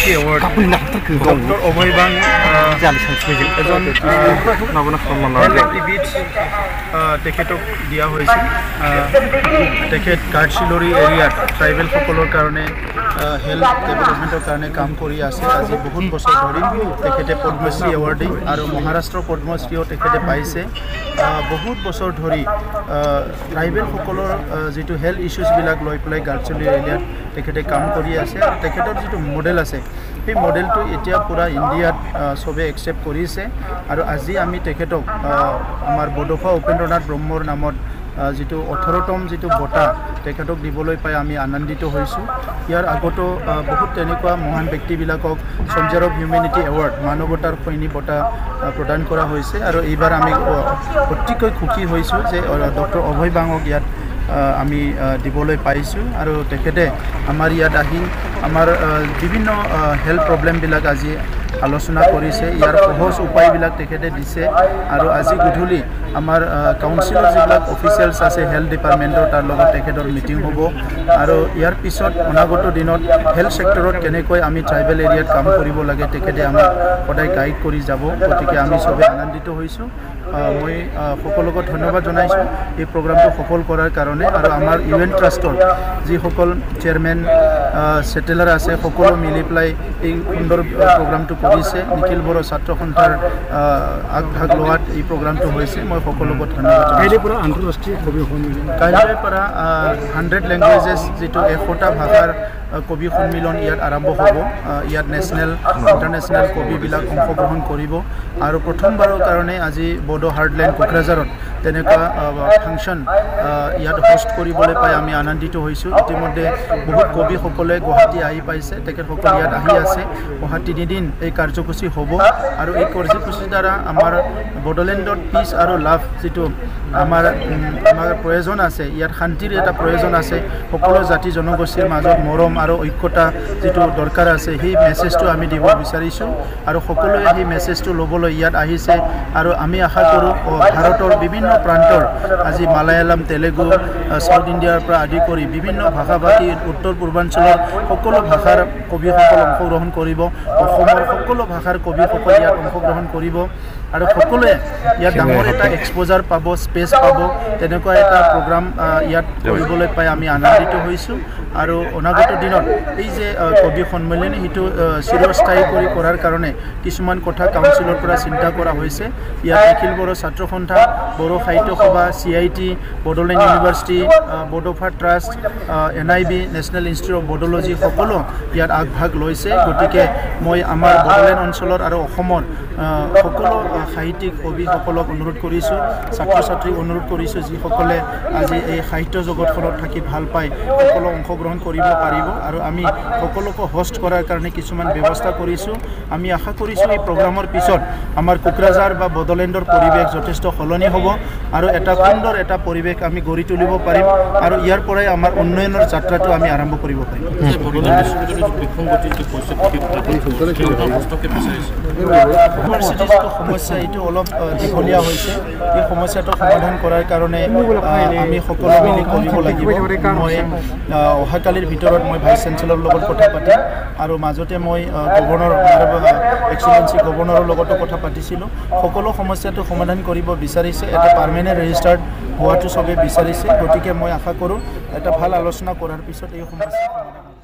Padmashri এওয়াৰ্ড doctor অভয় বাং এজন তেখেতক দিয়া হয়েছে তেখেত গাৰ্ডচিলৰী এৰিয়াত ট্ৰাইবেল সকলৰ কাৰণে হেল্থ ডেভেলপমেণ্টৰ কাৰণে কাম কৰি আছে আজি বহুত বছৰ ধৰি তেখেতে পদ্মশ্ৰী এৱাৰ্ড আৰু মহাৰাষ্ট্ৰ পদ্মশ্ৰীও তেখেতে পাইছে বহুত বছৰ ধৰি ট্ৰাইবেল সকলৰ যেটো হেল্থ ইস্যুজবিলাক লৈ পেলাই গাৰ্ডচিলৰী এৰিয়াত তেখেতে কাম কৰি আছে আৰু তেখেতৰ যেটো মডেল আছে সেই মডেলটো এতিয়া পুৰা ইণ্ডিয়াত সবে একসেপ্ট কৰিছে আৰু আজি আমি তেখেতক আমাৰ বডোফা উপেন্দ্ৰনাথ ব্ৰহ্মৰ নামত যেটো 18তম যেটো বঁটা তেখেতক দিবলৈ পাই আমি আনন্দিত হৈছোঁ ইয়াৰ আগতো বহুত তেনেকুৱা মহান ব্যক্তিবিলাকক সঞ্জাৰ অফ হিউমেনিটি এৱাৰ্ড মানৱতাৰ সৈনিক বঁটা প্ৰদান কৰা হৈছে আৰু এইবাৰ আমি অতিকৈ সুখী হৈছোঁ যে ডক্টৰ অভয় বাঙক ইয়াত আমি দিবলৈ পাইছোঁ আৰু তেখেতে আমাৰ ইয়াত আহি আমাৰ বিভিন্ন হেল্থ প্ৰব্লেমবিলাক আজি আলোচনা কৰিছে ইয়াৰ সহজ উপায়বিলাক তেখেতে দিছে আৰু আজি গধূলি আমাৰ কাউন্সিলৰ যিবিলাক অফিচিয়েলছ আছে হেল্থ ডিপাৰ্টমেণ্টৰ তাৰ লগত তেখেতৰ মিটিং হ'ব আৰু ইয়াৰ পিছত অনাগত দিনত হেল্থ ছেক্টৰত কেনেকৈ আমি ট্ৰাইবেল এৰিয়াত কাম কৰিব লাগে তেখেতে আমাক সদায় গাইড কৰি যাব গতিকে আমি সবে আনন্দিত হৈছোঁ মই সকলোকে ধন্যবাদ জনাইছোঁ এই প্ৰগ্ৰামটো সফল কৰাৰ কাৰণে আৰু আমাৰ ইউএন ট্ৰাষ্টৰ যিসকল চেয়াৰমেন সেটেলাৰ আছে সকলো মিলি পেলাই এই সুন্দৰ প্ৰগ্ৰামটো কৰিছে নিখিল বড়ো ছাত্ৰ সন্থাৰ আগভাগ লোৱাত এই প্ৰগ্ৰামটো হৈছে মই সকলোকে ধন্যবাদ জনাইছোঁ পৰা আন্তঃৰাষ্ট্ৰীয় কবি সন্মিলন কাইলৈৰ পৰা 100 লেংগুৱেজেছ যেটো 100টা ভাষাৰ কবি সন্মিলন ইয়াত আৰম্ভ হ'ব ইয়াত নেশ্যনেল ইণ্টাৰনেশ্যনেল কবিবিলাক অংশগ্ৰহণ কৰিব আৰু প্ৰথমবাৰৰ কাৰণে আজি বড়ো হাৰ্টলেণ্ড কোকৰাঝাৰত তেনেকুৱা ফাংচন ইয়াত হোষ্ট কৰিবলৈ পাই আমি আনন্দিত হৈছোঁ ইতিমধ্যে বহুত কবিসকলে গুৱাহাটী আহি পাইছে তেখেতসকল ইয়াত আহি আছে অহা 3 দিন এই কাৰ্যসূচী হ'ব আৰু এই কাৰ্যসূচীৰ দ্বাৰা আমাৰ বড়োলেণ্ডত পিচ আৰু লাভ যেটো আমাৰ প্ৰয়োজন আছে ইয়াত শান্তিৰ এটা প্ৰয়োজন আছে সকলো জাতি জনগোষ্ঠীৰ মাজত মৰম আৰু ঐক্যতা যেটো দৰকাৰ আছে সেই মেছেজটো আমি দিব বিচাৰিছোঁ আৰু সকলোৱে সেই মেছেজটো ল'বলৈ ইয়াত আহিছে আৰু আমি আশা কৰোঁ ভাৰতৰ বিভিন্ন প্ৰান্তৰ আজি মালায়ালাম তেলেগু সাউথ ইণ্ডিয়াৰ পৰা আদি কৰি বিভিন্ন ভাষাভাষী উত্তৰ পূৰ্বাঞ্চলৰ সকলো ভাষাৰ কবিসকল অংশগ্ৰহণ কৰিব অসমৰ সকলো ভাষাৰ কবিসকল ইয়াত অংশগ্ৰহণ কৰিব আৰু সকলোৱে ইয়াত ডাঙৰ এটা এক্সপ'জাৰ পাব স্পেচ পাব তেনেকুৱা এটা প্ৰগ্ৰাম ইয়াত কৰিবলৈ পাই আমি আনন্দিত হৈছোঁ আৰু অনাগত দিনত এই যে কবি সন্মিলন সেইটো চিৰস্থায়ী কৰি কৰাৰ কাৰণে কিছুমান কথা কাউন্সিলৰ পৰা চিন্তা কৰা হৈছে ইয়াত নিখিল বড়ো ছাত্ৰ সন্থা Bodo Sahitya Sabha CIT Bodoland university Bodofa trust NIB national institute of Bodology সকলো ইয়াত আগভাগ লৈছে গতিকে মই আমাৰ বড়োলেণ্ড অঞ্চলৰ আৰু অসমৰ সকলো সাহিত্যিক কবিসকলক অনুৰোধ কৰিছোঁ ছাত্ৰ ছাত্ৰীক অনুৰোধ কৰিছোঁ যিসকলে আজি এই সাহিত্য জগতখনত থাকি ভাল পায় সকলো অংশগ্ৰহণ কৰিব পাৰিব আৰু আমি সকলোকে হোষ্ট কৰাৰ কাৰণে কিছুমান ব্যৱস্থা কৰিছোঁ আমি আশা কৰিছোঁ এই প্ৰগ্ৰামৰ পিছত আমাৰ কোকৰাঝাৰ বা বড়োলেণ্ডৰ পৰিৱেশ যথেষ্ট সলনি হ'ব আৰু এটা সুন্দৰ এটা পৰিৱেশ আমি গঢ়ি তুলিব পাৰিম আৰু ইয়াৰ পৰাই আমাৰ উন্নয়নৰ যাত্ৰাটো আমি আৰম্ভ কৰিব পাৰিম ইউনিভাৰ্চিটিৰ সমস্যা এইটো অলপ দীঘলীয়া হৈছে এই সমস্যাটো সমাধান কৰাৰ কাৰণে আমি সকলো মিলি কৰিব লাগিব মই অহাকালিৰ ভিতৰত মই ভাইচ চেঞ্চেলৰ লগত কথা পাতিম আৰু মাজতে মই গভৰ্ণৰ এক্সেলেঞ্চি গভৰ্ণৰৰ লগতো কথা পাতিছিলোঁ সকলো সমস্যাটো সমাধান কৰিব বিচাৰিছে এটা পাৰ্মানেণ্ট ৰেজিষ্টাৰ্ড হোৱাটো চবে বিচাৰিছে গতিকে মই আশা কৰোঁ এটা ভাল আলোচনা কৰাৰ পিছত এই সমস্যা